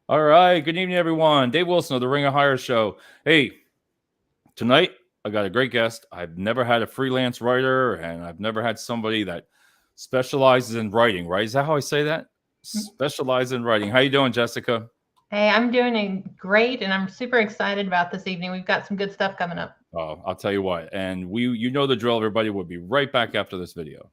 All right. Good evening, everyone. Dave Wilson of the Ring of Hire Show. Hey, tonight I got a great guest. I've never had a freelance writer, and I've never had somebody that specializes in writing. Right? Is that how I say that? Specialize in writing. How you doing, Jessica? Hey, I'm doing great, and I'm super excited about this evening. We've got some good stuff coming up. Oh, I'll tell you what. And you know the drill. Everybody will be right back after this video.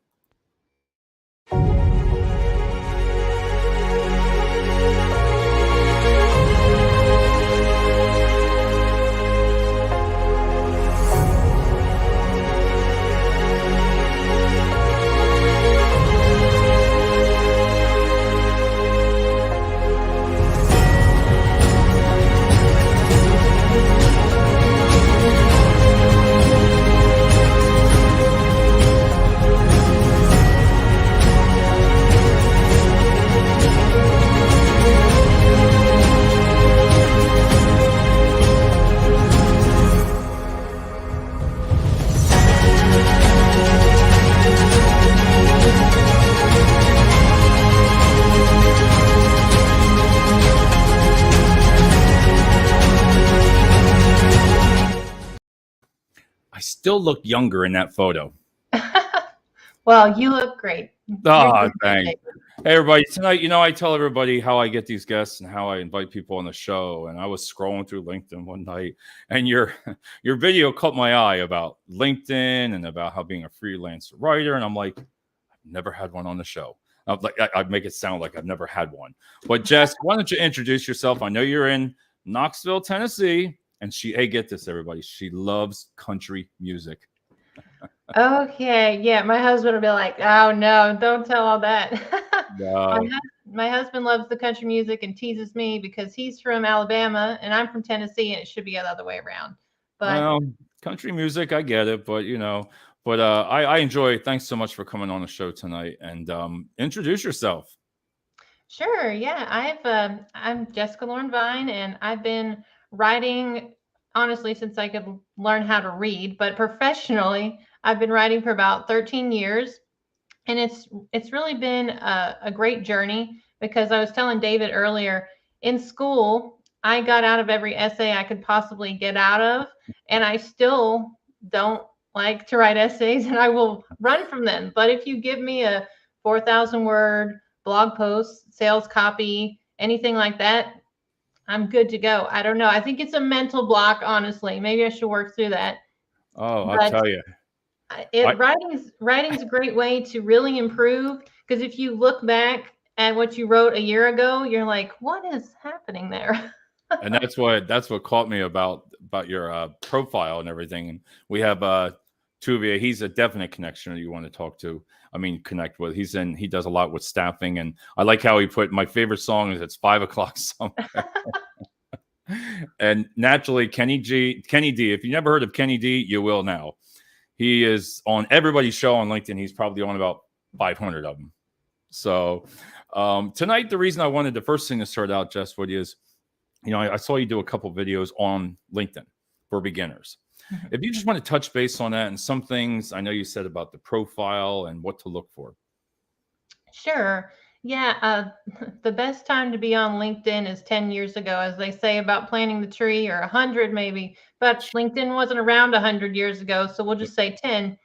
I still look younger in that photo. Well, you look great. You're Ah, doing great, thanks. David. Hey, everybody. Tonight, I tell everybody how I get these guests and how I invite people on the show. And I was scrolling through LinkedIn one night, and your your video caught my eye about LinkedIn and about how being a freelance writer. And I'm like, I've never had one on the show. I'm like, I make it sound like I've never had one. But Jess, why don't you introduce yourself? I know you're in Knoxville, Tennessee, and hey, get this, everybody. She loves country music. Okay, yeah, my husband will be like, "Oh no, don't tell all that." my Wow. my husband loves the country music and teases me because he's from Alabama and I'm from Tennessee, and it should be the other way around. But Well, country music, I get it, but I enjoy it. Thanks so much for coming on the show tonight and introduce yourself. sure, yeah, I'm Jessica Lauren Vine, and I've been writing honestly since I could learn how to read, but professionally, I've been writing for about 13 years. And it's really been a great journey because I was telling David earlier, in school I got out of every essay I could possibly get out of, and I still don't like to write essays, and I will run from them. But if you give me a 4,000 word blog post, sales copy, anything like that, I'm good to go. I don't know, I think it's a mental block, honestly. Maybe I should work through that. Oh, I'll But tell you. I writing's a great way to really improve, because if you look back at what you wrote a year ago, you're like, what is happening there? and that's what caught me about your profile and everything. And we have two of you. He's a definite connection that you want to talk to. I mean, connect with. He does a lot with staffing, and I like how he put my favorite song is "It's 5 o'clock" somewhere. And naturally, Kenny D. If you never heard of Kenny D, you will now. He is on everybody's show on LinkedIn. He's probably on about 500 of them. So tonight, the reason I wanted the first thing to start out, Jess, with you is, I saw you do a couple videos on LinkedIn for beginners. If you just want to touch base on that and some things I know you said about the profile and what to look for. Sure. Yeah. The best time to be on LinkedIn is 10 years ago, as they say about planting the tree, or 100 maybe. But LinkedIn wasn't around 100 years ago, so we'll just say 10.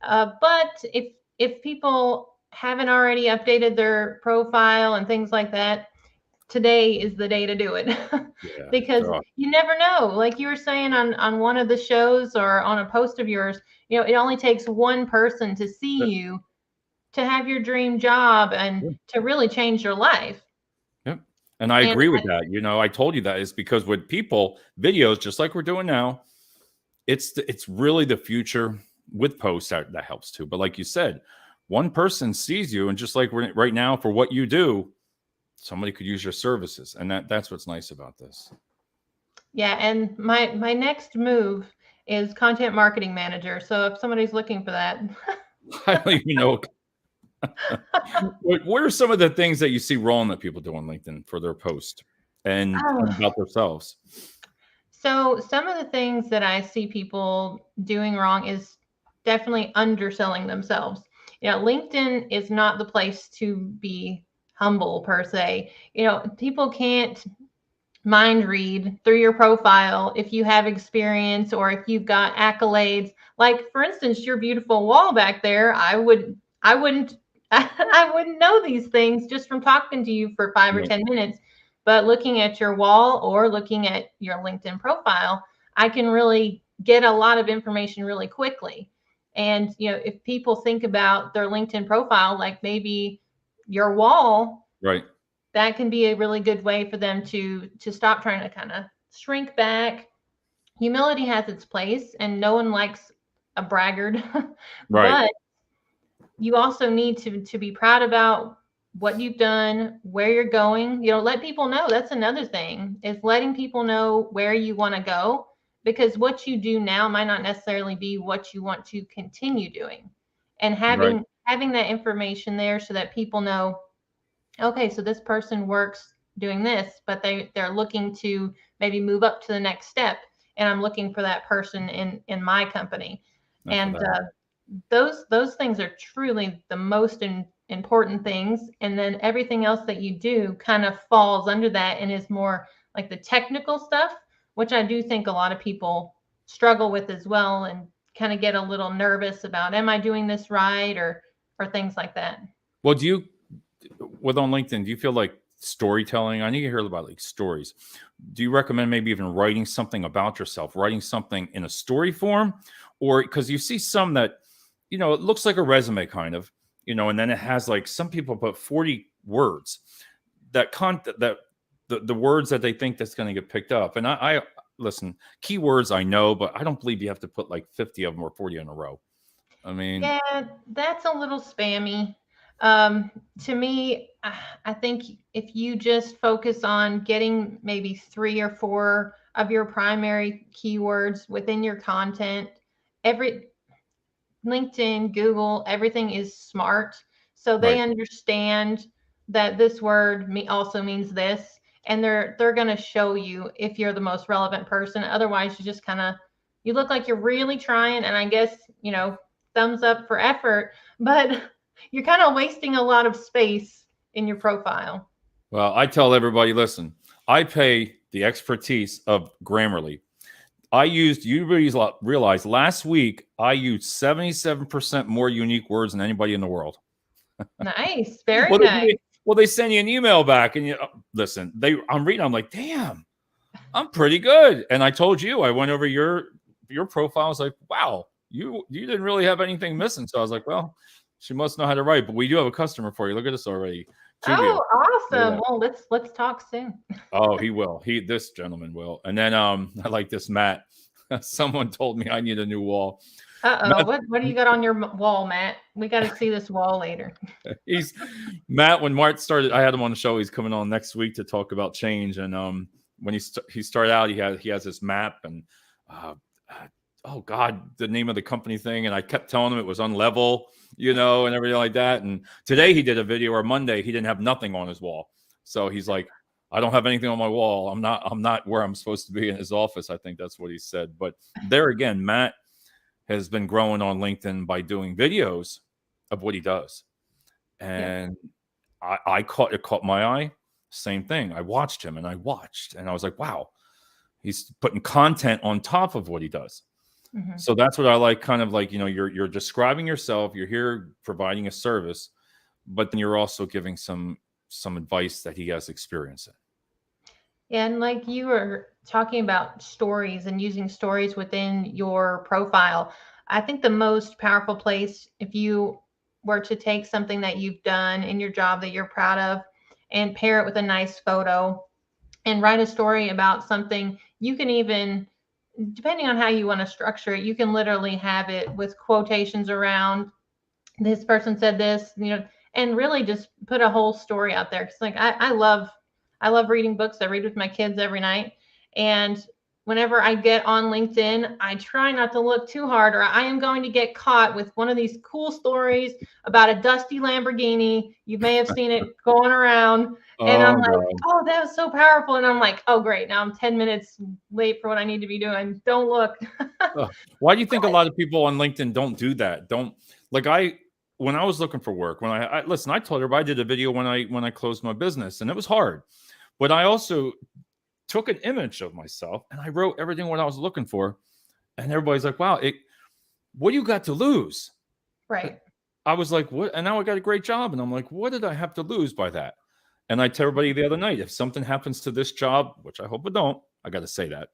But if people haven't already updated their profile and things like that, today is the day to do it. Yeah. Because you never know. Like you were saying on one of the shows or on a post of yours, it only takes one person to see you to have your dream job and to really change your life. Yep. And I And agree with that. I told you that is because with people, videos, just like we're doing now, it's really the future. With posts that helps too. But like you said, one person sees you, and just like right now for what you do, somebody could use your services, and that's what's nice about this. yeah, and my next move is content marketing manager. So if somebody's looking for that. I don't even know. What are some of the things that you see wrong that people do on LinkedIn for their post and Oh, about themselves? so some of the things that I see people doing wrong is definitely underselling themselves. LinkedIn is not the place to be humble per se. People can't mind read through your profile if you have experience or if you've got accolades. Like for instance, your beautiful wall back there, I wouldn't I wouldn't know these things just from talking to you for 5 or 10 minutes. But looking at your wall or looking at your LinkedIn profile, I can really get a lot of information really quickly. And if people think about their LinkedIn profile, like maybe your wall, Right. that can be a really good way for them to stop trying to kind of shrink back. Humility has its place, and no one likes a braggart, Right. but you also need to be proud about what you've done, where you're going. Let people know. That's another thing, is letting people know where you want to go, because what you do now might not necessarily be what you want to continue doing. And Right. having that information there so that people know, okay, so this person works doing this, but they're looking to maybe move up to the next step, and I'm looking for that person in my company. And those things are truly the most important things. And then everything else that you do kind of falls under that and is more like the technical stuff, which I do think a lot of people struggle with as well, and kind of get a little nervous about, am I doing this right, or things like that. Well, with on LinkedIn, do you feel like storytelling? I know you hear about like stories. Do you recommend maybe even writing something about yourself, writing something in a story form? Or because you see some that, it looks like a resume kind of, and then it has like some people put 40 words that the words that they think that's going to get picked up. And I listen, keywords I know, but I don't believe you have to put like 50 of them or 40 in a row. I mean, Yeah, that's a little spammy. To me, I think if you just focus on getting maybe 3 or 4 of your primary keywords within your content, every LinkedIn, Google, everything is smart. So they right. understand that this word also means this, and they're going to show you if you're the most relevant person. Otherwise, you look like you're really trying, and I guess, thumbs up for effort, but you're kind of wasting a lot of space in your profile. Well, I tell everybody, listen, I pay the expertise of Grammarly. You realize last week I used 77% more unique words than anybody in the world. Nice, very Well, nice. they send you an email back and listen, I'm reading, I'm like, damn, I'm pretty good. And I told you, I went over your profile. I was like, wow, you didn't really have anything missing. So I was like, well, she must know how to write. But we do have a customer for you. Look at this already. Tuvia. Oh, Look at awesome. that. Well, let's talk soon. Oh, he will. This gentleman will. And then I like this Matt. Someone told me I need a new wall. Uh-oh. Matt, What do you got on your wall, Matt? We got to see this wall later. he's Matt. When Mart started, I had him on the show. He's coming on next week to talk about change. And when he started out, he has this map and oh God, the name of the company thing. And I kept telling him it was unlevel, and everything like that. And today he did a video, or Monday, he didn't have nothing on his wall. So he's like, I don't have anything on my wall. I'm not where I'm supposed to be in his office. I think that's what he said. But there again, Matt has been growing on LinkedIn by doing videos of what he does. And it caught my eye. Same thing. I watched him and I was like, wow, he's putting content on top of what he does. Mm-hmm. So that's what I like, kind of like, you're describing yourself, you're here providing a service, but then you're also giving some advice that he has experience in. And like you were talking about stories and using stories within your profile, I think the most powerful place, if you were to take something that you've done in your job that you're proud of and pair it with a nice photo and write a story about something, you can even, depending on how you want to structure it, you can literally have it with quotations around this person said this, and really just put a whole story out there. Cause like, I love reading books. I read with my kids every night. And whenever I get on LinkedIn, I try not to look too hard, or I am going to get caught with one of these cool stories about a dusty Lamborghini. You may have seen it going around. And I'm like, oh, that was so powerful. And I'm like, oh, great. Now I'm 10 minutes late for what I need to be doing. Don't look. Why do you think a lot of people on LinkedIn don't do that? When I was looking for work, when I listen, I told everybody I did a video when I closed my business, and it was hard. But I also took an image of myself and I wrote everything what I was looking for. And everybody's like, wow, what do you got to lose? Right. I was like, what? And now I got a great job. And I'm like, what did I have to lose by that? And I tell everybody the other night, if something happens to this job, which I hope it don't, I got to say that.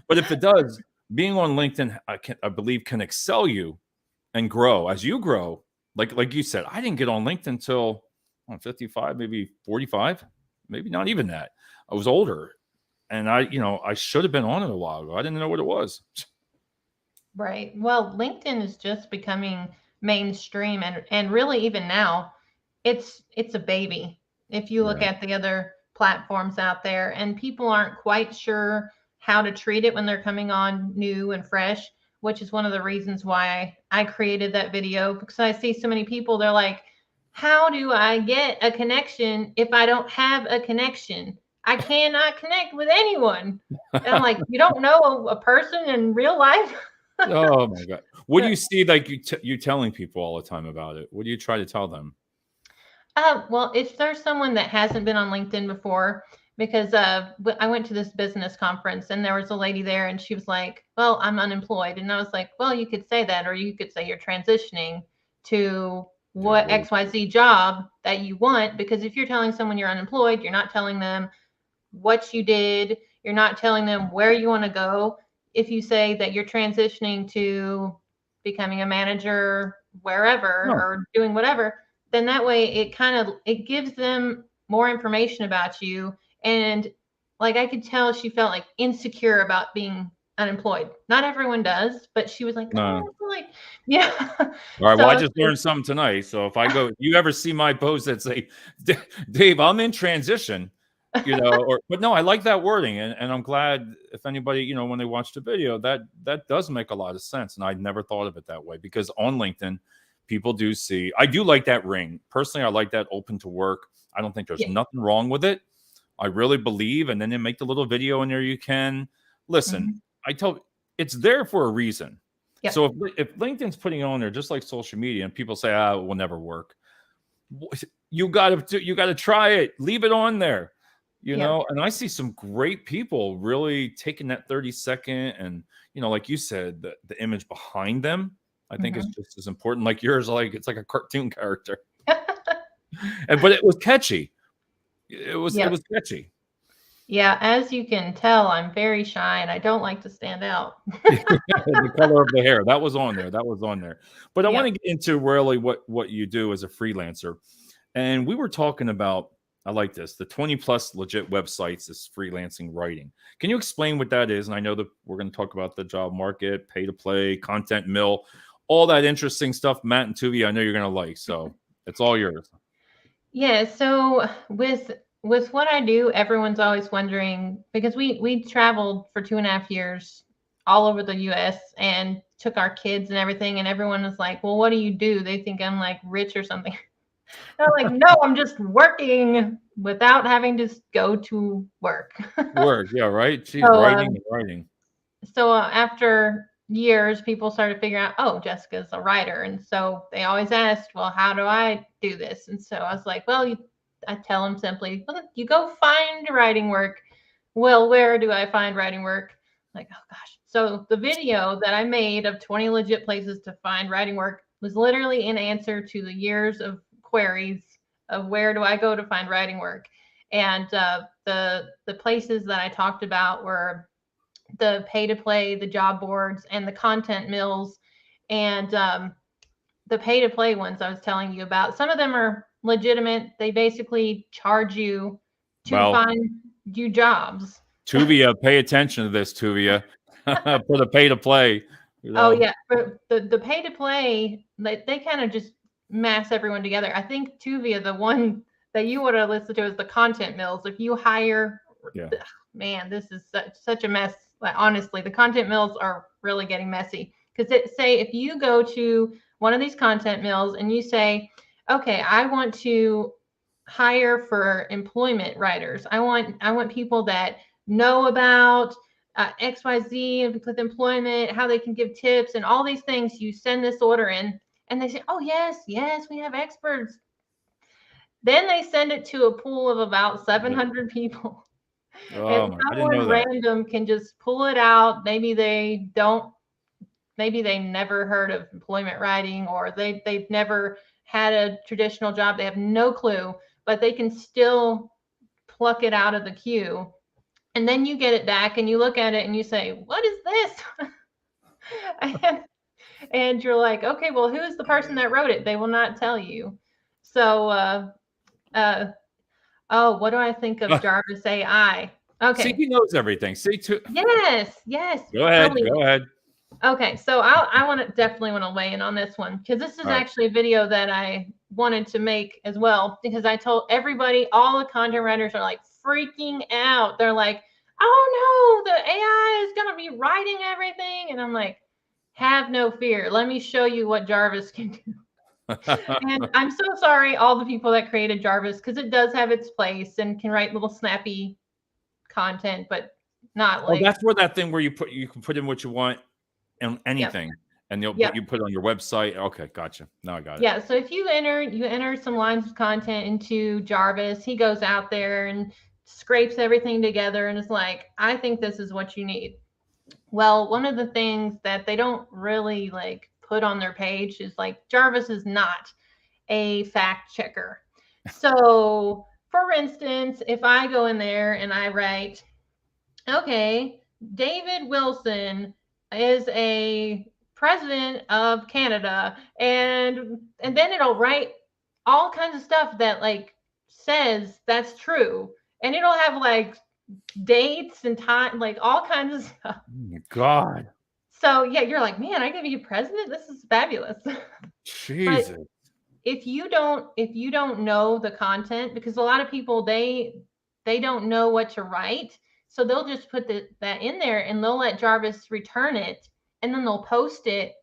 But if it does, being on LinkedIn, I believe can excel you and grow as you grow. Like you said, I didn't get on LinkedIn until I'm 55, maybe 45, maybe not even that. I was older. And I should have been on it a while ago. I didn't know what it was. Right. Well, LinkedIn is just becoming mainstream, and really even now, it's a baby. If you look Yeah. at the other platforms out there, and people aren't quite sure how to treat it when they're coming on new and fresh, which is one of the reasons why I created that video, because I see so many people, they're like, how do I get a connection if I don't have a connection? I cannot connect with anyone. And I'm like, you don't know a person in real life? Oh my God. What do you see like you telling people all the time about it? What do you try to tell them? Well, if there's someone that hasn't been on LinkedIn before, because I went to this business conference and there was a lady there and she was like, well, I'm unemployed. And I was like, well, you could say that, or you could say you're transitioning to Yeah, what really. XYZ job that you want. Because if you're telling someone you're unemployed, you're not telling them what you did, you're not telling them where you want to go. If you say that you're transitioning to becoming a manager wherever No. or doing whatever, then that way it gives them more information about you. And like I could tell she felt like insecure about being unemployed. Not everyone does, but she was like, oh, No. I feel like, yeah. All right. So Well, I I was just learned something tonight. So if you ever see my post that say, Dave, I'm in transition, but no, I like that wording. And I'm glad if anybody, when they watch the video, that does make a lot of sense. And I'd never thought of it that way, because on LinkedIn, people do see, I do like that ring. Personally, I like that open to work. I don't think there's yeah. nothing wrong with it. I really believe. And then they make the little video in there. You can listen. Mhm. It's there for a reason. Yep. So if LinkedIn's putting it on there, just like social media, and people say, it will never work. You gotta try it. Leave it on there. Yep. And I see some great people really taking that 30-second and, like you said, the image behind them, I think is Mhm. just as important. Like yours, like it's like a cartoon character. But it was catchy. It Yep. was catchy. Yeah, as you can tell, I'm very shy and I don't like to stand out. The color of the hair, that was on there. That was on there. But I want Yep. to get into really what you do as a freelancer. And we were talking about, I like this, the 20 plus legit websites is freelancing writing. Can you explain what that is? And I know that we're going to talk about the job market, pay to play, content mill, all that interesting stuff, Matt and Tuvi, I know you're going to like. So it's all yours. Yeah, so with what I do, everyone's always wondering, because we traveled for 2.5 years all over the US and took our kids and everything, and everyone was like, well, what do you do? They think I'm like rich or something. And I'm like, no, I'm just working without having to go to work. Word. Yeah, right. She's So writing and writing. after years, people started figuring out, oh, Jessica's a writer. And so they always asked, well, how do I do this? And so I was like, well, I tell them simply, well, you go find writing work. Well, where do I find writing work? Like, oh gosh. So the video that I made of 20 legit places to find writing work was literally an answer to the years of queries of where do I go to find writing work. And the places that I talked about were the pay to play, the job boards, and the content mills. And the pay to play ones I was telling you about, some of them are legitimate. They basically charge you to Well, find you jobs. Tuvia, pay attention to this, Tuvia. For the pay to play. Oh yeah, but the pay to play, they kind of just mass everyone together. I think Tuvia, the one that you would have listened to, is the content mills. If you hire, Yeah. man, this is such a mess. Like, honestly, the content mills are really getting messy, because say if you go to one of these content mills and you say, okay, I want to hire for employment writers. I want people that know about XYZ with employment, how they can give tips and all these things. You send this order in and they say, oh, yes, yes, we have experts. Then they send it to a pool of about 700 people. Oh And my, I didn't know someone that. random can just pull it out. Maybe they never heard of employment writing, or they've never had a traditional job. They have no clue, but they can still pluck it out of the queue. And then you get it back and you look at it and you say, "What is this?" and, and you're like, "Okay, well, who is the person that wrote it?" They will not tell you. So, uh, oh, what do I think of Jarvis AI? See, Okay. he knows everything. See, too. Yes, yes, Go ahead. totally. Go ahead. Okay, so I want to definitely want to weigh in on this one because this is All right. actually a video that I wanted to make as well because I told everybody, all the content writers are like freaking out. They're like, "Oh no, the AI is gonna be writing everything," and I'm like, "Have no fear. Let me show you what Jarvis can do." And I'm so sorry, all the people that created Jarvis, because it does have its place and can write little snappy content, but not Oh, like, that's where that thing where you can put in what you want and yep, anything, and yep. you put it on your website. Okay, gotcha. Now I got it. Yeah, so if you enter some lines of content into Jarvis, he goes out there and scrapes everything together and is like, "I think this is what you need." Well, one of the things that they don't really like put on their page is like Jarvis is not a fact checker. So, for instance, if I go in there and I write, "Okay, David Wilson is a president of Canada," and then it'll write all kinds of stuff that like says that's true, and it'll have like dates and time, like all kinds of stuff. Oh my God. So yeah, you're like, "Man, I can be president. This is fabulous." But Jesus. if you don't know the content, because a lot of people they don't know what to write, so they'll just put that in there and they'll let Jarvis return it, and then they'll post it,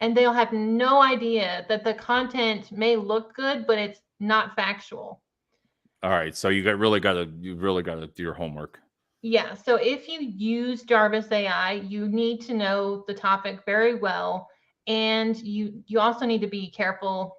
and they'll have no idea that the content may look good but it's not factual. All right, so you really gotta do your homework. Yeah, so if you use Jarvis AI, you need to know the topic very well, and you also need to be careful.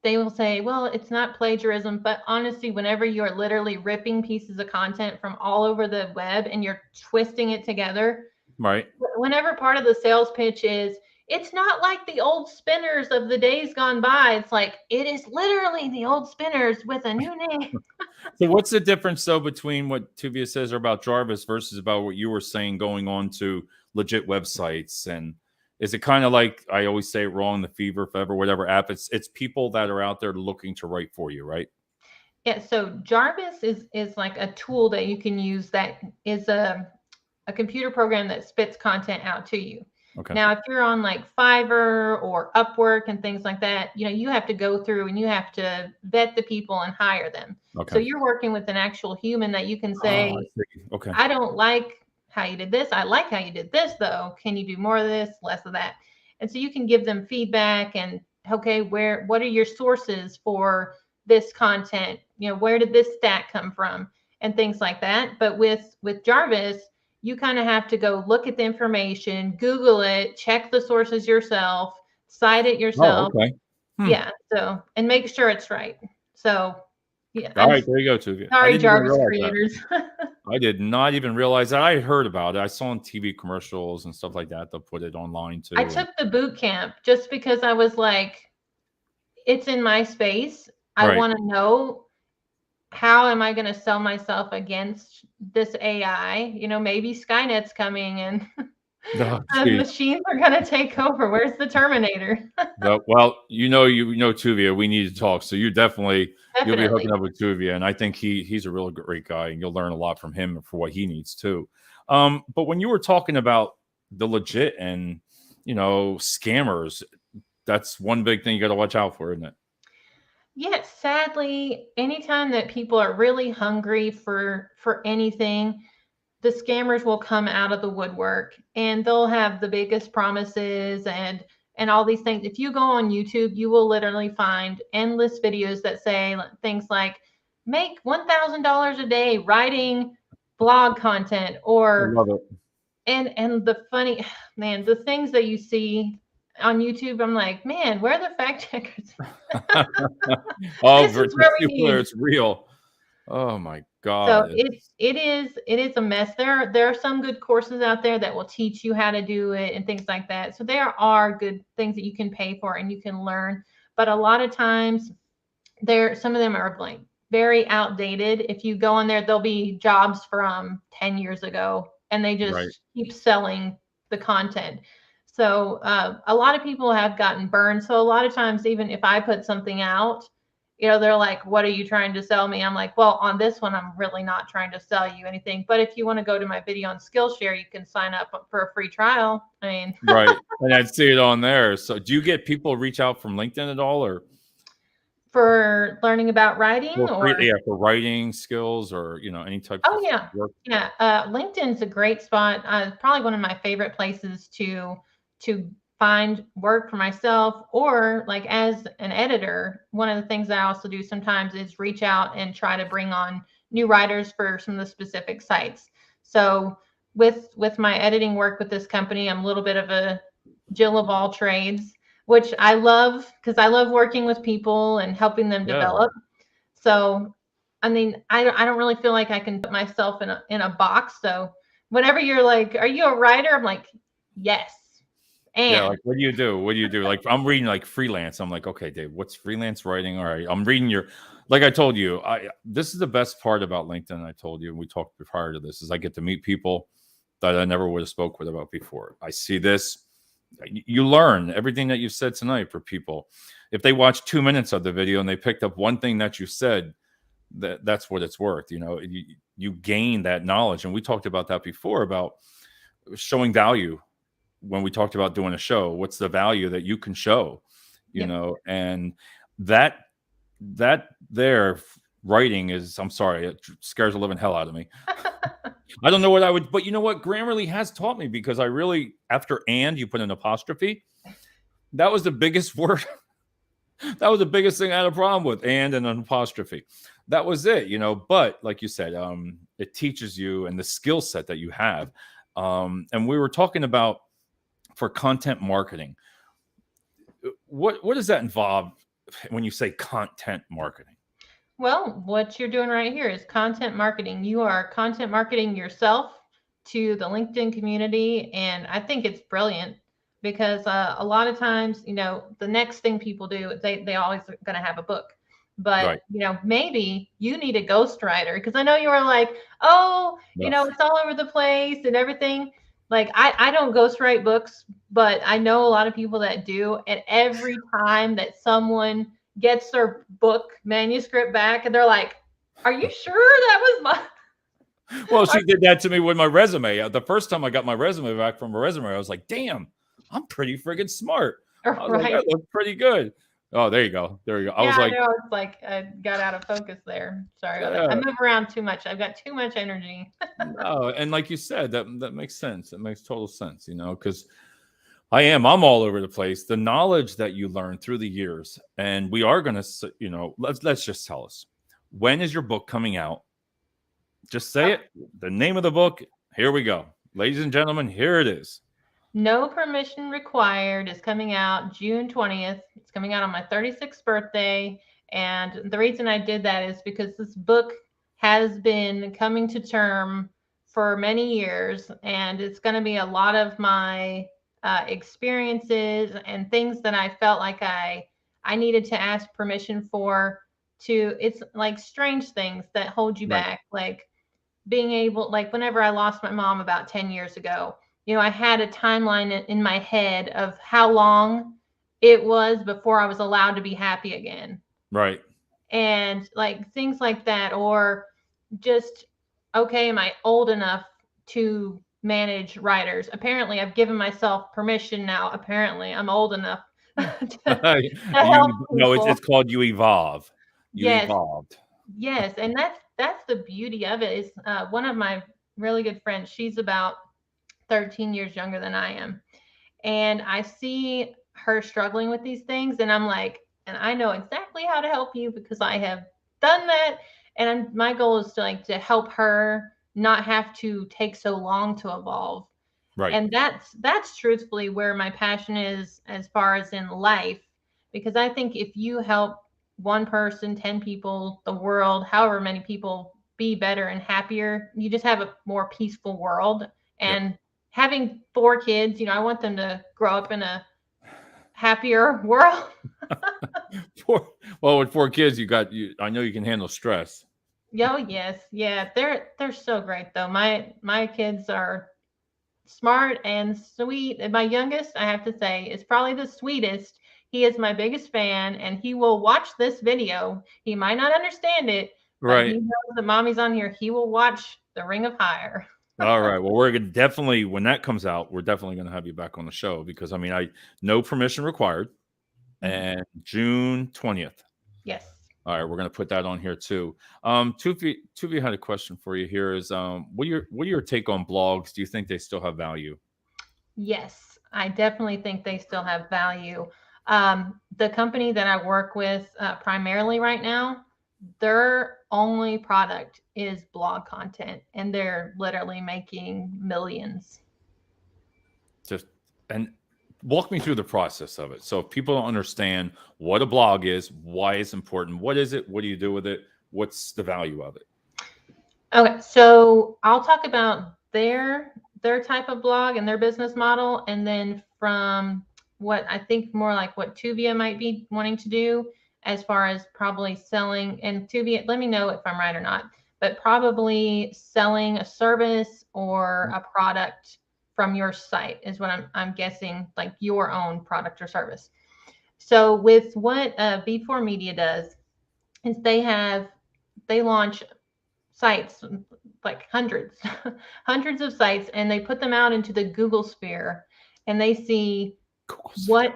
They will say, "Well, it's not plagiarism," but honestly, whenever you are literally ripping pieces of content from all over the web and you're twisting it together, Right. whenever part of the sales pitch is, "It's not like the old spinners of the days gone by," it's like, it is literally the old spinners with a new name. So what's the difference though between what Tuvia says about Jarvis versus about what you were saying going on to legit websites? And is it kind of like I always say it wrong, the Fever, Fever, whatever app? It's people that are out there looking to write for you, right? Yeah, so Jarvis is like a tool that you can use that is a computer program that spits content out to you. Okay. Now, if you're on like Fiverr or Upwork and things like that, you have to go through and you have to vet the people and hire them. So Okay. you're working with an actual human that you can Oh, I say, see. Okay. "I don't like how you did this. I like how you did this, though. Can you do more of this, less of that?" And so you can give them feedback and, okay, what are your sources for this content? Where did this stat come from? And things like that. But with Jarvis, you kind of have to go look at the information, Google it, check the sources yourself, cite it Oh, yourself. okay. Hmm. Yeah. So, and make sure it's right. So, yeah, All I'm right, there you go, Tuvia. I sorry, didn't even Jarvis realize that. creators. I did not even realize that. I heard about it. I saw on TV commercials and stuff like that. They'll put it online I too. And took the boot camp just because I was like, it's in my space. I right. want to know, how am I going to sell myself against this AI? Maybe Skynet's coming and Oh, the geez. machines are going to take over. Where's the Terminator? No, well, you know Tuvia. We need to talk. So you'll be hooking Definitely. up with Tuvia, and I think he's a real great guy, and you'll learn a lot from him for what he needs too. But when you were talking about the legit and scammers, that's one big thing you got to watch out for, isn't it? Yes, sadly, anytime that people are really hungry for anything, the scammers will come out of the woodwork and they'll have the biggest promises and all these things. If you go on YouTube, you will literally find endless videos that say things like, "Make $1,000 a day writing blog content," I or love it. and the funny, man, the things that you see on YouTube, I'm like, "Man, where are the fact checkers?" Oh, This is to where see we whether need. it's real. Oh my So God. it is a mess. There are some good courses out there that will teach you how to do it and things like that. So there are good things that you can pay for and you can learn. But a lot of times there some of them are like very outdated. If you go on there, there'll be jobs from 10 years ago and they Right. just keep selling the content. So a lot of people have gotten burned. So a lot of times, even if I put something out, they're like, what are you trying to sell me? I'm like, well, on this one, I'm really not trying to sell you anything. But if you want to go to my video on Skillshare, you can sign up for a free trial. I mean, Right. And I'd see it on there. So do you get people reach out from LinkedIn at all, or for learning about writing or. yeah, for writing skills, or any types Oh of yeah, work? yeah. LinkedIn's a great spot. Probably one of my favorite places to find work for myself, or like as an editor. One of the things that I also do sometimes is reach out and try to bring on new writers for some of the specific sites. So with my editing work with this company, I'm a little bit of a Jill of all trades, which I love because I love working with people and helping them Yeah. develop. So, I mean, I don't really feel like I can put myself in a box. So, whenever you're like, "Are you a writer?" I'm like, "Yes." Yeah, And like, what do you do? What do you do? Like, I'm reading like freelance. I'm like, okay, Dave, what's freelance writing? All right, I'm reading your, like I told you, this is the best part about LinkedIn. I told you, and we talked prior to this, is I get to meet people that I never would have spoke with about before. I see this. You learn everything that you said tonight for people. If they watch 2 minutes of the video and they picked up one thing that you said, that's what it's worth. You gain that knowledge, and we talked about that before about showing value. When we talked about doing a show, what's the value that you can show, yep. and that there writing is, I'm sorry, it scares the living hell out of me. I don't know what I would, but you know what, Grammarly has taught me, because I really, after and you put an apostrophe, that was the biggest word. That was the biggest thing I had a problem with, and an apostrophe. That was it, but like you said, it teaches you and the skill set that you have. And we were talking about, for content marketing, what does that involve when you say content marketing? Well, what you're doing right here is content marketing. You are content marketing yourself to the LinkedIn community, and I think it's brilliant because a lot of times, the next thing people do, they always are going to have a book. But Right. maybe you need a ghostwriter because I know you were like, oh, Yeah. it's all over the place and everything. Like I don't ghostwrite books, but I know a lot of people that do, and every time that someone gets their book manuscript back and they're like, are you sure that was my Well, she did that to me with my resume. The first time I got my resume back from a resume, I was like, damn, I'm pretty friggin' smart. I was like, right? that looks pretty good. Oh, there you go. There you go. I Yeah, was I like, know. It's like I got out of focus there. Sorry about that. I yeah, move around too much. I've got too much energy. no. And like you said, that makes sense. It makes total sense, because I'm all over the place. The knowledge that you learn through the years, and we are going to, let's just tell us, when is your book coming out? Just say it. The name of the book. Here we go. Ladies and gentlemen, here it is. No Permission Required is coming out June 20th. It's coming out on my 36th birthday. And the reason I did that is because this book has been coming to term for many years. And it's going to be a lot of my experiences and things that I felt like I needed to ask permission for. It's like strange things that hold you Right. back. Like being able, like whenever I lost my mom about 10 years ago, I had a timeline in my head of how long it was before I was allowed to be happy again. Right. And like things like that, or just, okay, am I old enough to manage writers? Apparently, I've given myself permission now. Apparently, I'm old enough to help You know, people. it's called you evolve. You Yes, evolved. yes, and that's the beauty of it. Is one of my really good friends. She's about 13 years younger than I am. And I see her struggling with these things. And I'm like, and I know exactly how to help you because I have done that. And my goal is to help her not have to take so long to evolve. Right. And that's truthfully where my passion is as far as in life. Because I think if you help one person, 10 people, the world, however many people be better and happier. You just have a more peaceful world. Yep. And having 4 kids, I want them to grow up in a happier world. Well, with 4 kids, I know you can handle stress. Oh yes, yeah, they're so great though. My kids are smart and sweet. And my youngest, I have to say, is probably the sweetest. He is my biggest fan, and he will watch this video. He might not understand it, but he Right. knows that mommy's on here. He will watch the Ring of Fire. All right. Well, we're gonna definitely, when that comes out, we're definitely gonna have you back on the show because I mean, no permission required, and June 20th. Yes. All right, we're gonna put that on here too. Tuvi had a question for you here. Is what are your take on blogs? Do you think they still have value? Yes, I definitely think they still have value. The company that I work with primarily right now, their only product is blog content, and they're literally making millions. Just and walk me through the process of it. So if people don't understand what a blog is, why it's important, what is it, what do you do with it, what's the value of it? Okay, so I'll talk about their type of blog and their business model, and then from what I think more like what Tuvia might be wanting to do as far as probably selling. And Tuvia, let me know if I'm right or not, but probably selling a service or a product from your site is what I'm guessing, like your own product or service. So with what V4 Media does is they launch sites, like hundreds, hundreds of sites, and they put them out into the Google sphere, and they see what.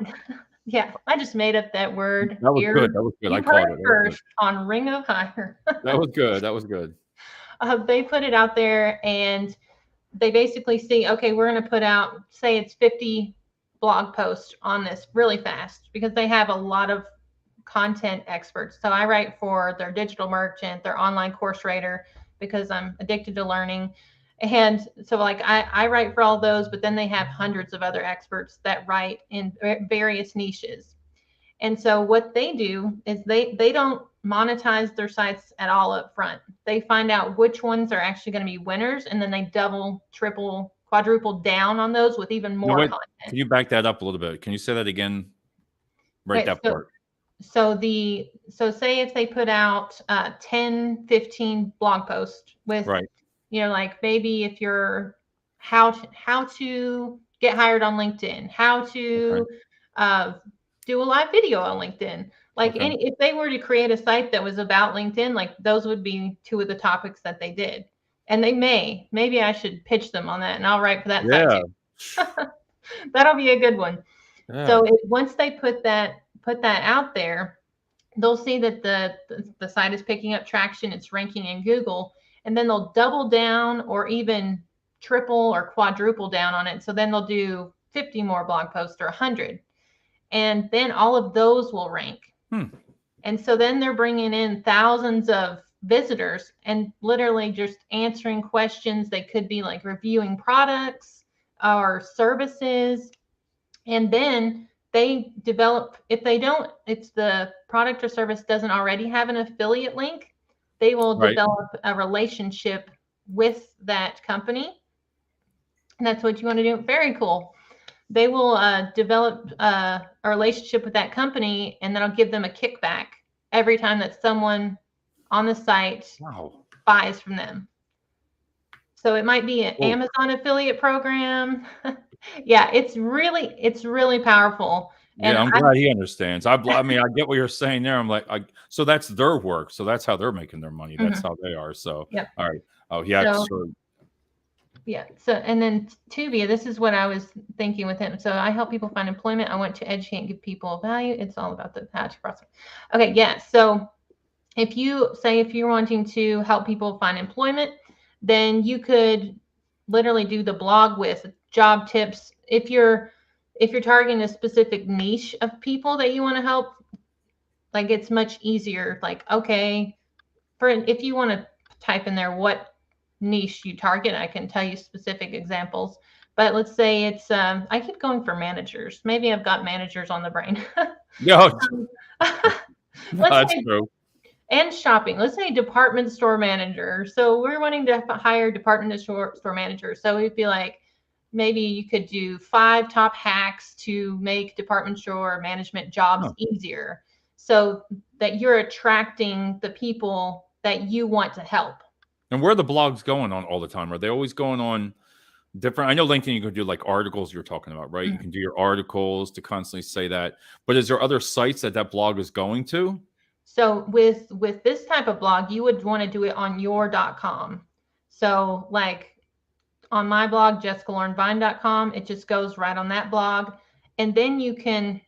Yeah, I just made up that word. That was Here, good. That was good. I you heard caught it it. first on Ring of Fire. That was good. That was good. They put it out there, and they basically see, okay, we're going to put out, say it's 50 blog posts on this really fast because they have a lot of content experts. So I write for their digital merchant, their online course writer, because I'm addicted to learning. And so like I write for all those, but then they have hundreds of other experts that write in various niches. And so what they do is they don't monetize their sites at all up front. They find out which ones are actually going to be winners, and then they double, triple, quadruple down on those with even more content. Can you back that up a little bit? Can you say that again? Right, that part. So say if they put out 10, 15 blog posts with, like maybe if you're how to get hired on LinkedIn, how to do a live video on LinkedIn. Like if they were to create a site that was about LinkedIn, like those would be 2 of the topics that they did. And maybe I should pitch them on that, and I'll write for that site too. That'll be a good one. Yeah. So once they put that out there, they'll see that the site is picking up traction, it's ranking in Google, and then they'll double down or even triple or quadruple down on it. So then they'll do 50 more blog posts or 100. And then all of those will rank. And so then they're bringing in thousands of visitors and literally just answering questions. They could be like reviewing products or services. And then they develop, if the product or service doesn't already have an affiliate link, they will develop a relationship with that company. And that's what you want to do. Very cool. They will develop a relationship with that company, and then I'll give them a kickback every time that someone on the site buys from them. So it might be an Amazon affiliate program. Yeah, it's really powerful. Yeah, and I'm glad he understands. I mean, I get what you're saying there. I'm like, so that's their work. So that's how they're making their money. That's how they are. So, all right. Oh, yeah. Yeah. So, and then Tuvia, this is what I was thinking with him. So I help people find employment. I want to educate and give people value. It's all about the how to process. Okay. Yeah. So if you're wanting to help people find employment, then you could literally do the blog with job tips. If you're targeting a specific niche of people that you want to help, like it's much easier. Like, okay, if you want to type in there what niche you target, I can tell you specific examples. But let's say it's I keep going for managers. Maybe I've got managers on the brain. Yeah. Let's That's say, true. and shopping. Let's say department store manager. So we're wanting to hire department store manager. So we'd be like, maybe you could do 5 top hacks to make department store management jobs Huh. easier, so that you're attracting the people that you want to help. And where are the blogs going on all the time? Are they always going on different? I know LinkedIn, you can do like articles you're talking about, right? You Mhm. can do your articles to constantly say that. But is there other sites that that blog is going to? So with this type of blog, you would want to do it on your.com. So like on my blog, jessicalaurenvine.com, it just goes right on that blog. And then you can,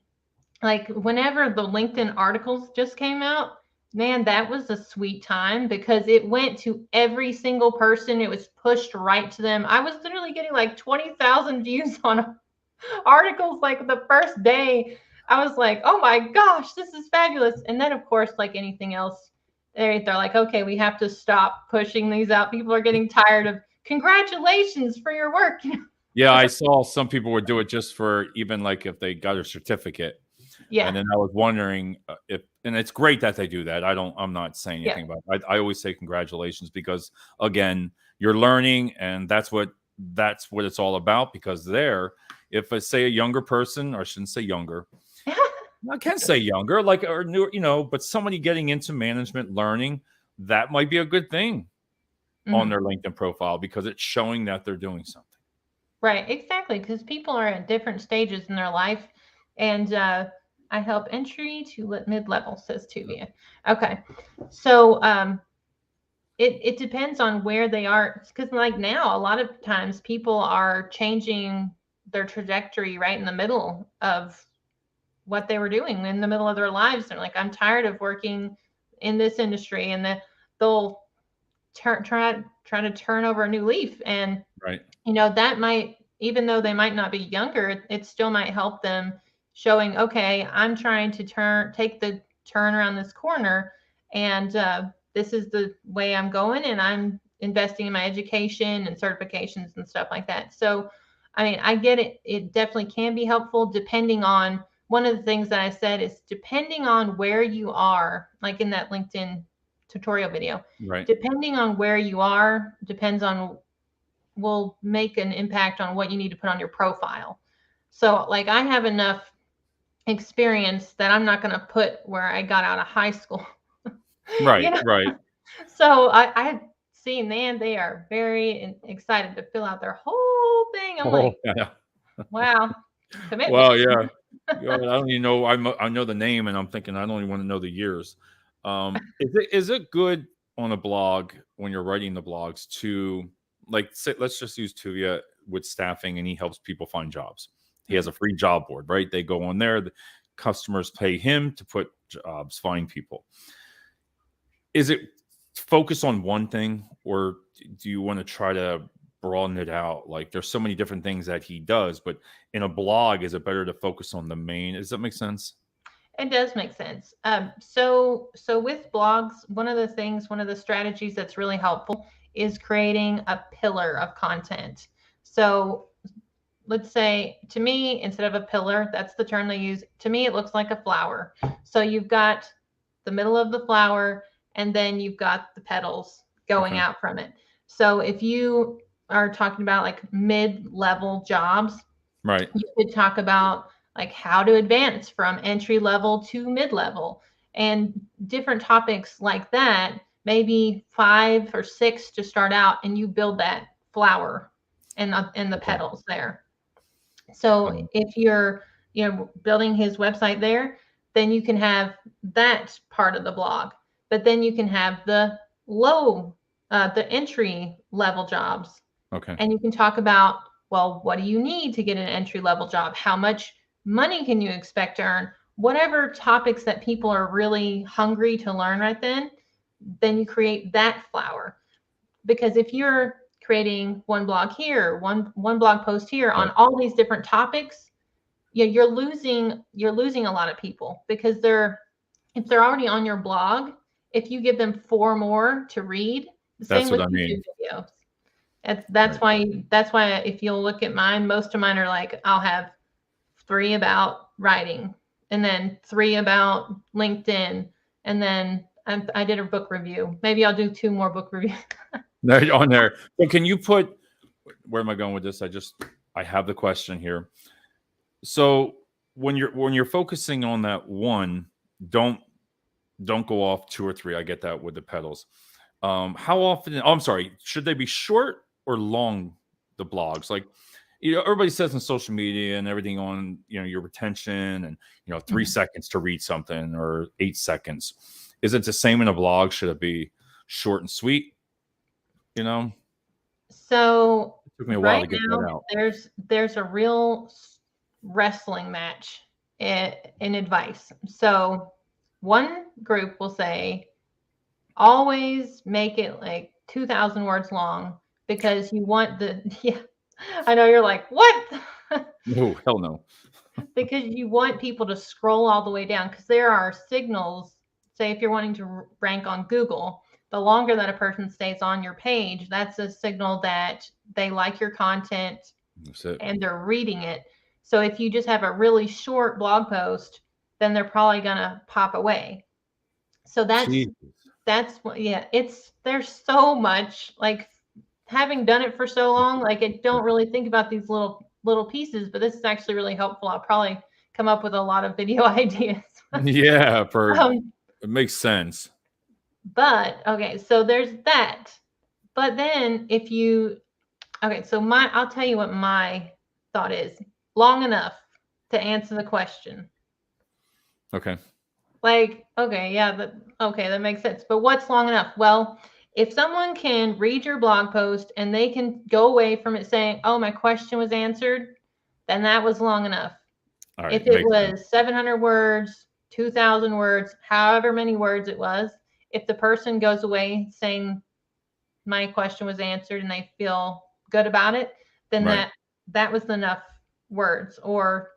like, whenever the LinkedIn articles just came out, man, that was a sweet time because it went to every single person. It was pushed right to them. I was literally getting like 20,000 views on articles like the first day. I was like, oh my gosh, this is fabulous. And then, of course, like anything else, they're like, okay, we have to stop pushing these out. People are getting tired of congratulations for your work. Yeah, I saw some people would do it just for even like if they got a certificate. And Yeah. then I was wondering if, and it's great that they do that. I'm not saying Yeah. anything about it. I always say congratulations because again, you're learning and that's what it's all about because there, if I say a younger person, or I shouldn't say younger, I can say younger, like, or new, but somebody getting into management learning, that might be a good thing on Mhm. their LinkedIn profile because it's showing that they're doing something. Right, exactly, because people are at different stages in their life, and I help entry to mid-level, says Tuvia. Okay, so it depends on where they are, because like now, a lot of times people are changing their trajectory right in the middle of what they were doing in the middle of their lives. They're like, I'm tired of working in this industry, and they'll try to turn over a new leaf, and Right. that might, even though they might not be younger, it still might help them showing, okay, I'm trying to take the turn around this corner, and this is the way I'm going, and I'm investing in my education and certifications and stuff like that. So, I mean, I get it. It definitely can be helpful depending on, one of the things that I said is depending on where you are, like in that LinkedIn tutorial video, Right. depending on where you are, depends on, will make an impact on what you need to put on your profile. So, like, I have enough experience that I'm not going to put where I got out of high school, you Right. know. Right. So I see, man, they are very excited to fill out their whole thing. I'm Oh, like, yeah. wow, commitment. Well, yeah. I don't even know. I know the name, and I'm thinking I don't even want to know the years. Is it good on a blog when you're writing the blogs to like say, let's just use Tuvia with staffing, and he helps people find jobs. He has a free job board, right? They go on there. The customers pay him to put jobs, find people. Is it focus on one thing, or do you want to try to broaden it out? Like there's so many different things that he does, but in a blog, is it better to focus on the main? Does that make sense? It does make sense. So with blogs, one of the strategies that's really helpful is creating a pillar of content. So let's say, to me, instead of a pillar, that's the term they use. To me, it looks like a flower. So you've got the middle of the flower, and then you've got the petals going Okay. out from it. So if you are talking about like mid-level jobs, Right. you could talk about like how to advance from entry level to mid level and different topics like that, maybe 5 or 6 to start out, and you build that flower and the Okay. petals there. So if you're, building his website there, then you can have that part of the blog, but then you can have the entry level jobs, Okay. and you can talk about, well, what do you need to get an entry level job? How much money can you expect to earn? Whatever topics that people are really hungry to learn right then you create that flower. Because if you're creating one blog here, one blog post here on Right. all these different topics, yeah, you're losing a lot of people because if they're already on your blog, if you give them 4 more to read, the same That's what with I YouTube mean. videos. That's Right. why if you'll look at mine, most of mine are like, I'll have 3 about writing, and then 3 about LinkedIn, And then I did a book review. Maybe I'll do 2 more book reviews. On there. So can you put, where am I going with this? I have the question here. So when you're focusing on that one, don't go off 2 or 3. I get that with the pedals. How often? Oh, I'm sorry. Should they be short or long? The blogs, like, everybody says in social media and everything on, your retention and 3 seconds to read something or 8 seconds. Is it the same in a blog? Should it be short and sweet? So it took me a while to get now, that out. There's a real wrestling match in advice. So one group will say, always make it like 2,000 words long, because you want I know you're like, what? No, hell no. Because you want people to scroll all the way down, because there are signals. Say if you're wanting to rank on Google, the longer that a person stays on your page, that's a signal that they like your content and they're reading it. So if you just have a really short blog post, then they're probably gonna pop away. So that's there's so much, like, having done it for so long, like, I don't really think about these little pieces, but this is actually really helpful. I'll probably come up with a lot of video ideas. Yeah, it makes sense. But okay, so there's that. But then I'll tell you what my thought is. Long enough to answer the question. Okay. Like, okay, yeah, that makes sense. But what's long enough? Well, if someone can read your blog post and they can go away from it saying, oh, my question was answered, then that was long enough. All right, if it was 700 words, 2,000 words, however many words it was, if the person goes away saying my question was answered and they feel good about it, then that was enough words. Or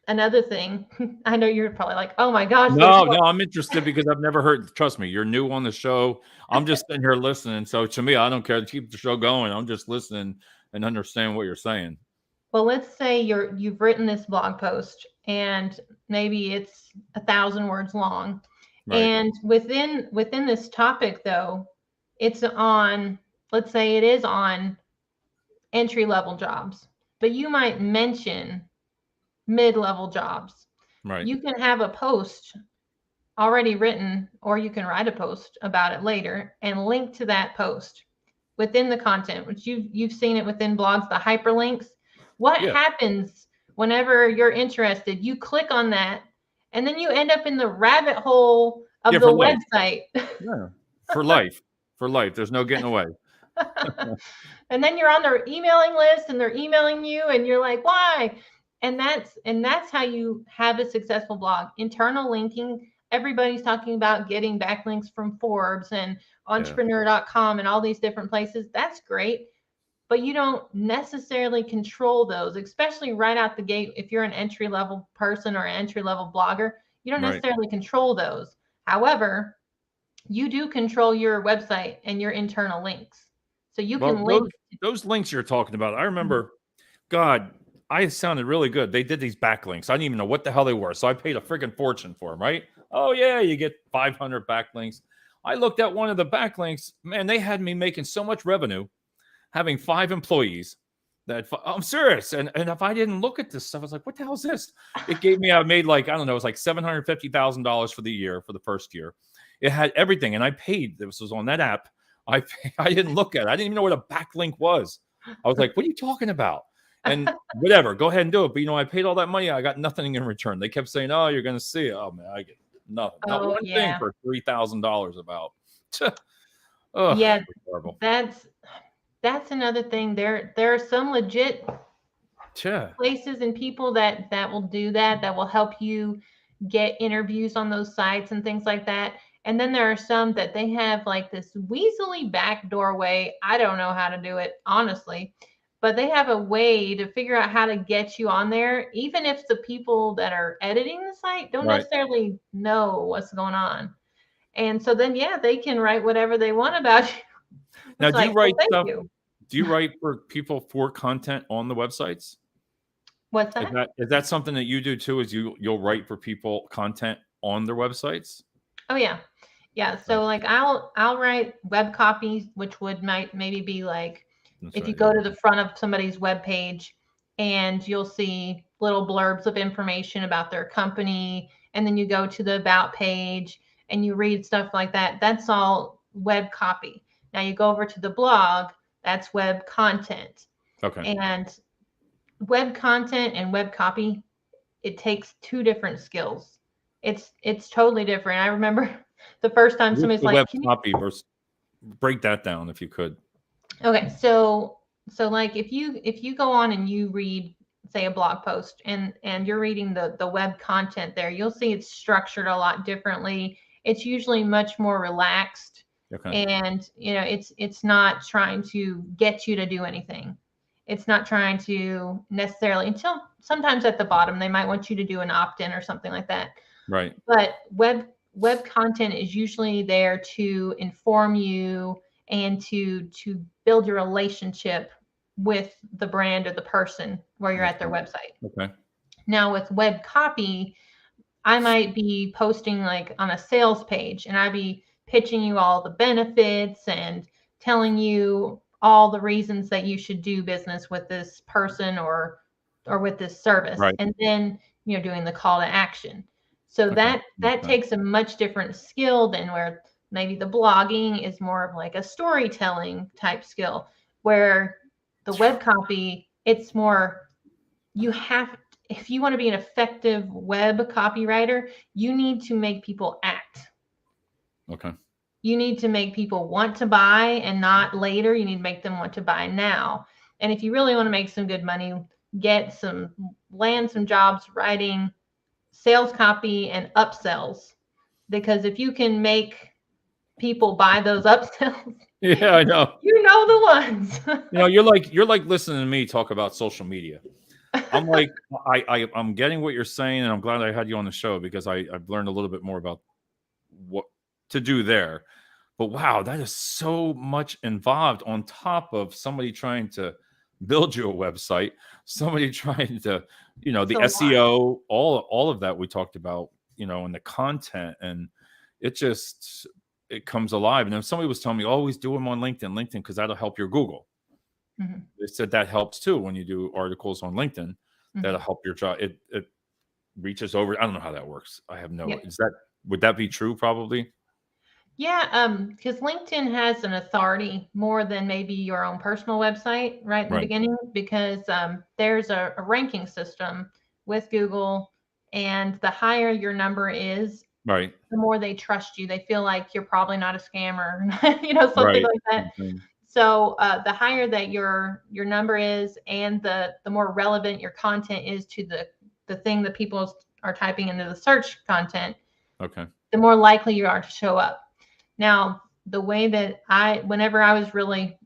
another thing, I know you're probably like, oh my gosh. No, I'm interested because I've never heard, trust me, you're new on the show. I'm just sitting here listening. So to me, I don't care to keep the show going. I'm just listening and understand what you're saying. Well, let's say you've written this blog post and maybe it's 1,000 words long. Right. And within this topic, though, it's on, let's say it is on entry-level jobs, but you might mention mid-level jobs. Right. You can have a post already written, or you can write a post about it later and link to that post within the content, which you've seen it within blogs, the hyperlinks. What happens whenever you're interested? You click on that, and then you end up in the rabbit hole of the website. Yeah, for life. For life. There's no getting away. And then you're on their emailing list, and they're emailing you, and you're like, why? And that's how you have a successful blog. Internal linking. Everybody's talking about getting backlinks from Forbes and entrepreneur.com and all these different places. That's great. But you don't necessarily control those, especially right out the gate. If you're an entry-level person or an entry-level blogger, you don't necessarily control those. However, you do control your website and your internal links. So you can link. Those links you're talking about, I remember, God, I sounded really good. They did these backlinks. I didn't even know what the hell they were. So I paid a freaking fortune for them, right? Oh, yeah, you get 500 backlinks. I looked at one of the backlinks. Man, they had me making so much revenue, having 5 employees. I'm serious. And if I didn't look at this stuff, I was like, what the hell is this? It gave me, I made like, I don't know, it was like $750,000 for the year, for the first year. It had everything. And I paid. This was on that app. I didn't look at it. I didn't even know what a backlink was. I was like, what are you talking about? And whatever, go ahead and do it. But, I paid all that money. I got nothing in return. They kept saying, oh, you're going to see it. Oh, man, I get nothing. Not one thing for $3,000 about. Oh, yeah, that's another thing. There are some legit places and people that will do that will help you get interviews on those sites and things like that. And then there are some that they have like this weaselly backdoor way. I don't know how to do it, honestly, but they have a way to figure out how to get you on there, even if the people that are editing the site don't necessarily know what's going on. And so then, they can write whatever they want about you. Now, do you write stuff? Do you write for people for content on the websites? What's that? Is that something that you do too? Is you'll write for people content on their websites? Oh yeah. Yeah. Right. So like I'll write web copies, which might maybe be like That's if you right. go Yeah. to the front of somebody's web page and you'll see little blurbs of information about their company, and then you go to the about page and you read stuff like that. That's all web copy. Now you go over to the blog, that's web content. Okay. And web content and web copy, it takes two different skills. It's totally different. I remember the first time What's somebody's the like, web "Can you?" copy versus break that down if you could? Okay, so like if you go on and you read, say, a blog post, and you're reading the web content there, you'll see it's structured a lot differently. It's usually much more relaxed, Okay. and it's not trying to get you to do anything. It's not trying to necessarily, until sometimes at the bottom they might want you to do an opt-in or something like that. Right. But web content is usually there to inform you and to build your relationship with the brand or the person where you're That's at their right. website. Okay. Now with web copy, I might be posting like on a sales page, and I'd be pitching you all the benefits and telling you all the reasons that you should do business with this person or with this service, Right. and then doing the call to action. So Okay. that Okay. takes a much different skill than where maybe the blogging is more of like a storytelling type skill, where the web copy, it's more, you have, if you want to be an effective web copywriter, you need to make people act. Okay. You need to make people want to buy, and not later. You need to make them want to buy now. And if you really want to make some good money, land some jobs writing sales copy and upsells. Because if you can make people buy those upsells, Yeah, I know. you know the ones. You're like listening to me talk about social media. I'm like, I'm getting what you're saying, and I'm glad I had you on the show because I've learned a little bit more about what to do there. But wow, that is so much involved on top of somebody trying to build you a website, somebody trying to, It's the a lot. SEO, all of that we talked about, and the content, and it comes alive. And then somebody was telling me, always do them on LinkedIn, because that'll help your Google. Mhm, They said that helps too when you do articles on LinkedIn. That'll mhm. help your job. It reaches over. I don't know how that works. I have no. Yeah. Would that be true? Probably. Yeah, because LinkedIn has an authority more than maybe your own personal website right in the Right. beginning, because there's a ranking system with Google, and the higher your number is, Right. the more they trust you. They feel like you're probably not a scammer, something Right. like that. Mhm. So the higher that your number is, and the more relevant your content is to the thing that people are typing into the search content, Okay. the more likely you are to show up. Now, the way that whenever I was really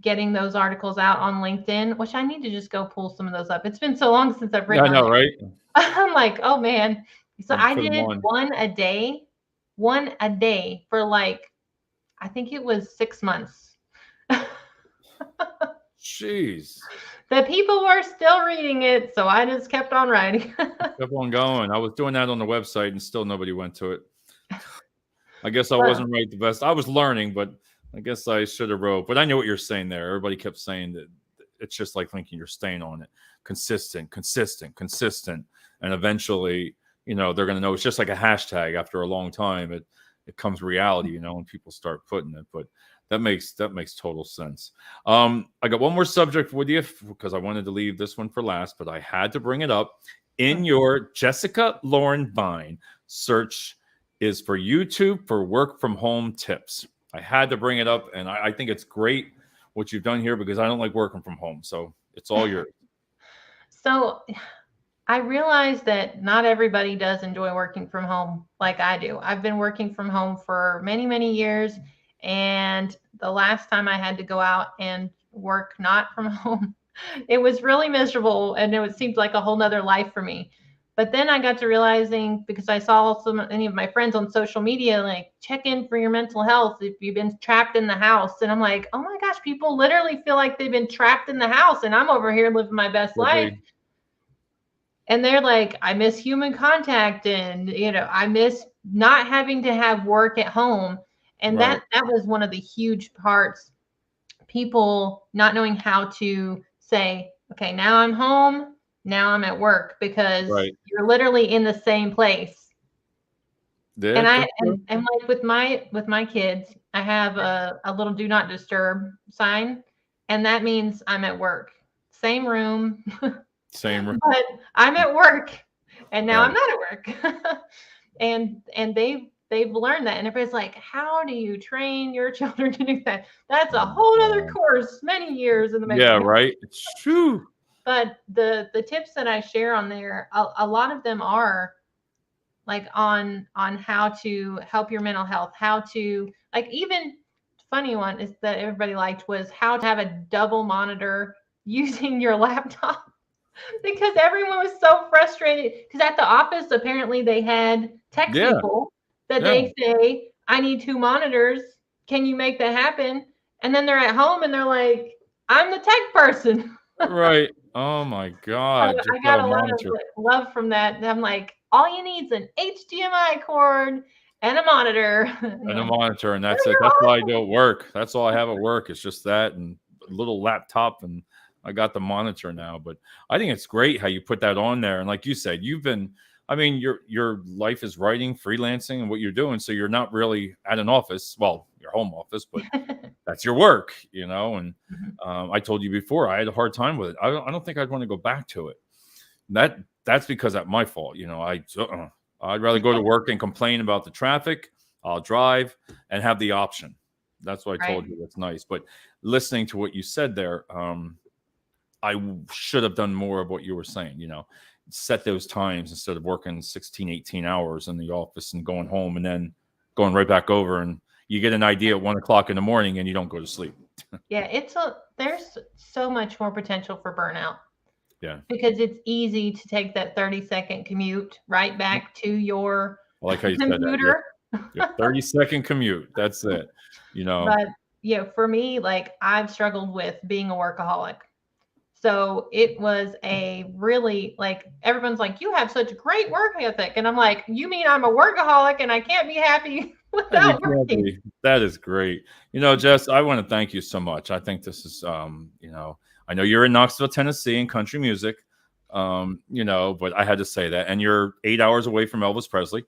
getting those articles out on LinkedIn, which I need to just go pull some of those up. It's been so long since I've Yeah, written I on know, there. right? I'm like, oh man. So Got to I put them did on. one a day for like, I think it was 6 months. Jeez. The people were still reading it, so I just kept on writing. Kept on going. I was doing that on the website, and still nobody went to it. I guess I Well, wasn't right the best. I was learning, but I guess I should have wrote. But I know what you're saying there. Everybody kept saying that it's just like thinking you're staying on it, consistent, consistent, consistent, and eventually, they're going to know. It's just like a hashtag. After a long time, it comes reality, and people start putting it. But that makes total sense. I got one more subject with you because I wanted to leave this one for last, but I had to bring it up. In your Jessica Lauren Vine search is for YouTube for work from home tips. I had to bring it up, and I think it's great what you've done here because I don't like working from home. So it's all yours. so I realize that not everybody does enjoy working from home like I do. I've been working from home for many, many years. And the last time I had to go out and work not from home, it was really miserable. And it seemed like a whole nother life for me. But then I got to realizing, because I saw many of my friends on social media, like, check in for your mental health if you've been trapped in the house. And I'm like, oh my gosh, people literally feel like they've been trapped in the house, and I'm over here living my best life. Agreed. And they're like, I miss human contact, and I miss not having to have work at home. And Right. that was one of the huge parts, people not knowing how to say, okay, now I'm home, now I'm at work, because Right. you're literally in the same place. Yeah, And I that's true. and like with my kids, I have a little do not disturb sign, and that means I'm at work. Same room, Same. but I'm at work, and now I'm Right. not at work. And they've learned that, and everybody's like, how do you train your children to do that? That's a Oh my whole other God. course, many years in the Yeah, making. right. It's true. But the tips that I share on there, a lot of them are like on how to help your mental health, how to, like, even funny one is that everybody liked was how to have a double monitor using your laptop. Because everyone was so frustrated, because at the office apparently they had tech Yeah. people that Yeah. they say, I need 2 monitors, can you make that happen? And then they're at home and they're like, I'm the tech person. Right. Oh my So God. Just I got got a a lot of monitor love from that. And I'm like, all you need is an HDMI cord and a monitor. And and they're a like, monitor, and that's it. you're That's why I awesome. do at work. That's all I have at work. It's just that and a little laptop, and I got the monitor now. But I think it's great how you put that on there. And like you said, you've been. I mean, your life is writing, freelancing, and what you're doing. So you're not really at an office. Well, your home office, but that's your work, you know. And Mhm. I told you before, I had a hard time with it. I don't think I'd want to go back to it. That's because that's my fault. You know, I'd rather go to work and complain about the traffic. I'll drive and have the option. That's what I Right. told you. That's nice. But listening to what you said there, should have done more of what you were saying. You know, set those times instead of working 16, 18 hours in the office and going home and then going right back over. And you get an idea at 1 o'clock in the morning and you don't go to sleep. Yeah, there's so much more potential for burnout, Yeah. because it's easy to take that 30-second commute right back to your I like how you said that. computer. Your 30-second commute. That's it. You know, But yeah, for me, like, I've struggled with being a workaholic. So it was a really, like, everyone's like, you have such great work ethic. And I'm like, you mean I'm a workaholic and I can't be happy you without can't working? be. That is great. You know, Jess, I want to thank you so much. I think this is, I know you're in Knoxville, Tennessee, in country music, but I had to say that. And you're 8 hours away from Elvis Presley,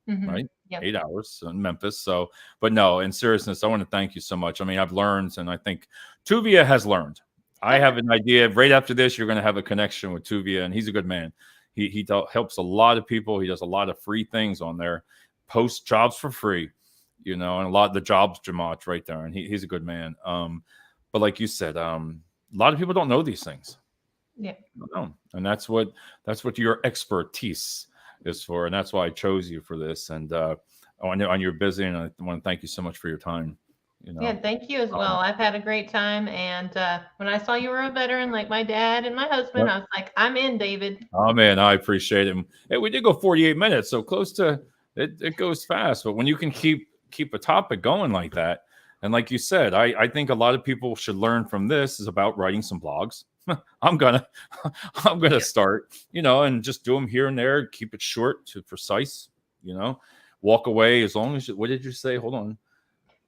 Hmm. right? Yep. 8 hours in Memphis. So, but no, in seriousness, I want to thank you so much. I mean, I've learned, and I think Tuvia has learned. I have an idea. Right after this, you're going to have a connection with Tuvia, and he's a good man. He helps a lot of people. He does a lot of free things on there, posts jobs for free, and a lot of the jobs Jamach right there, and he's a good man. But like you said, a lot of people don't know these things. Yeah. No, and that's what your expertise is for, and that's why I chose you for this. And I know you're busy, and I want to thank you so much for your time. You Yeah. know, Thank you as well. um, I've had a great time. And when I saw you were a veteran, like my dad and my husband, yep. I was like, I'm in, David. Oh man, I appreciate it. And, hey, we did go 48 minutes, so close to it. It goes fast, but when you can keep a topic going like that, and like you said, I think a lot of people should learn from this is about writing some blogs. I'm gonna I'm gonna start, and just do them here and there. Keep it short to precise. You know, walk away as long as what did you say? Hold on,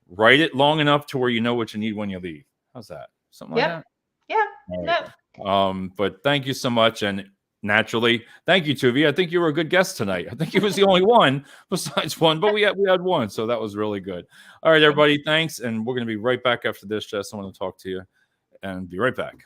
write it long enough to where you know what you need when you leave. How's that? Something like Yep. that. Yeah. All right. No. But thank you so much. And naturally, thank you, Tuvi. I think you were a good guest tonight. I think he was the only one besides one, but we had one. So that was really good. All right, everybody. Thanks. And we're going to be right back after this, Jess. I want to talk to you and be right back.